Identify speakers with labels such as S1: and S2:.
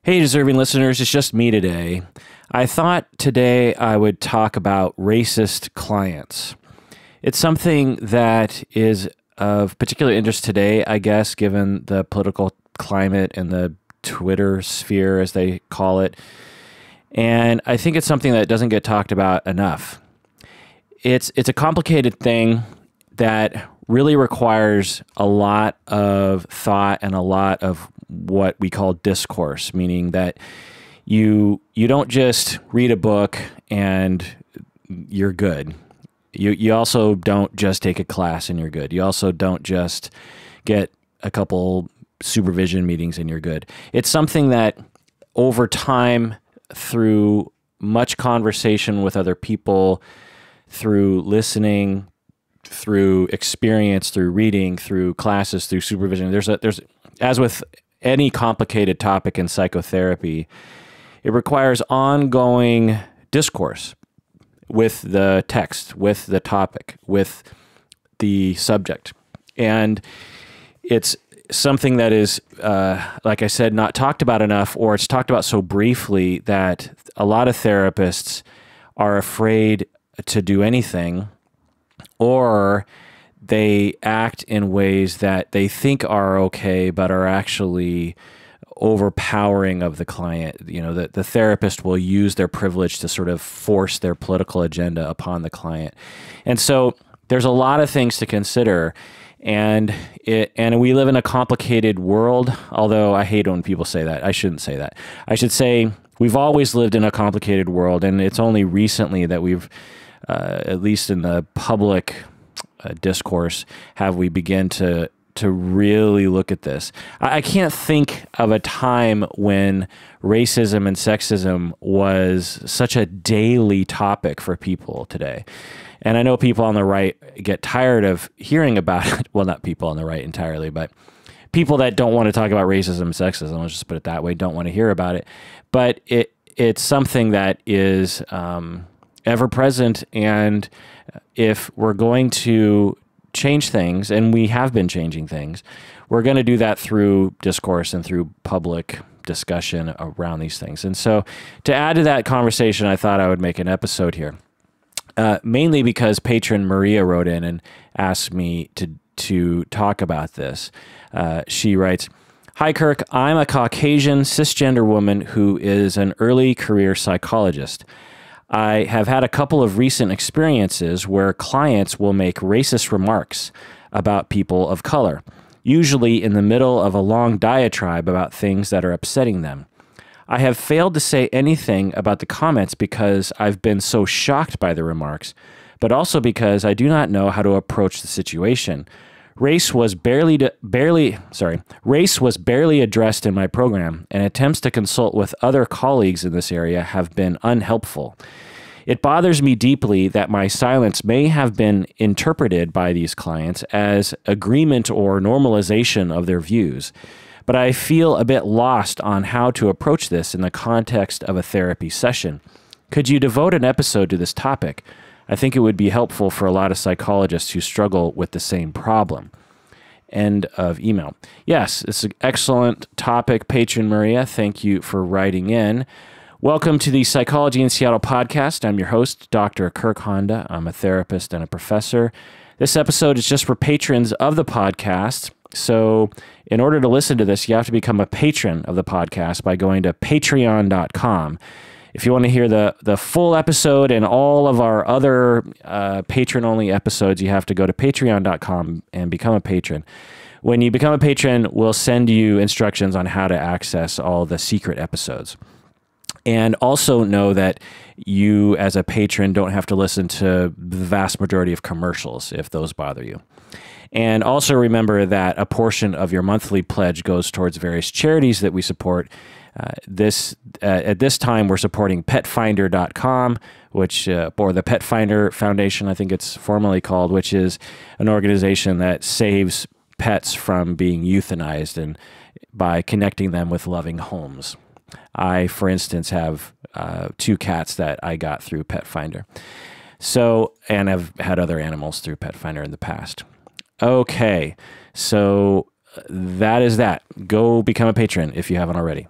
S1: Hey, deserving listeners, it's just me today. I thought today I would talk about racist clients. It's something that is of particular interest today, I guess, given the political climate and the Twitter sphere, as they call it. And I think it's something that doesn't get talked about enough. It's a complicated thing that really requires a lot of thought and a lot of what we call discourse, meaning that you don't just read a book and you're good. You also don't just take a class and you're good. You also don't just get a couple supervision meetings and you're good. It's something that over time, through much conversation with other people, through listening, through experience, through reading, through classes, through supervision, there's as with any complicated topic in psychotherapy, it requires ongoing discourse with the text, with the topic, with the subject. And it's something that is, like I said, not talked about enough, or it's talked about so briefly that a lot of therapists are afraid to do anything, or they act in ways that they think are okay, but are actually overpowering of the client. You know, the therapist will use their privilege to sort of force their political agenda upon the client. And so there's a lot of things to consider. And we live in a complicated world, although I hate when people say that. I shouldn't say that. I should say we've always lived in a complicated world, and it's only recently that we've, at least in the public discourse, have we begin to really look at this. I can't think of a time when racism and sexism was such a daily topic for people today. And I know people on the right get tired of hearing about it. Well, not people on the right entirely, but people that don't want to talk about racism and sexism, let's just put it that way, don't want to hear about it. But it's something that is ever present, and if we're going to change things, and we have been changing things, we're going to do that through discourse and through public discussion around these things. And so to add to that conversation, I thought I would make an episode here, mainly because patron Maria wrote in and asked me to talk about this. She writes, "Hi, Kirk. I'm a Caucasian cisgender woman who is an early career psychologist. I have had a couple of recent experiences where clients will make racist remarks about people of color, usually in the middle of a long diatribe about things that are upsetting them. I have failed to say anything about the comments because I've been so shocked by the remarks, but also because I do not know how to approach the situation. Race was barely addressed in my program, and attempts to consult with other colleagues in this area have been unhelpful. It bothers me deeply that my silence may have been interpreted by these clients as agreement or normalization of their views, but I feel a bit lost on how to approach this in the context of a therapy session. Could you devote an episode to this topic? I think it would be helpful for a lot of psychologists who struggle with the same problem." End of email. Yes, it's an excellent topic, patron Maria. Thank you for writing in. Welcome to the Psychology in Seattle podcast. I'm your host, Dr. Kirk Honda. I'm a therapist and a professor. This episode is just for patrons of the podcast. So in order to listen to this, you have to become a patron of the podcast by going to patreon.com. If you want to hear the full episode and all of our other patron-only episodes, you have to go to patreon.com and become a patron. When you become a patron, we'll send you instructions on how to access all the secret episodes. And also know that you, as a patron, don't have to listen to the vast majority of commercials if those bother you. And also remember that a portion of your monthly pledge goes towards various charities that we support. At this time, we're supporting petfinder.com, which, or the Pet Finder Foundation, I think it's formally called, which is an organization that saves pets from being euthanized and by connecting them with loving homes. I, for instance, have 2 cats that I got through Pet Finder. So, and I've had other animals through Pet Finder in the past. Okay, so that is that. Go become a patron if you haven't already.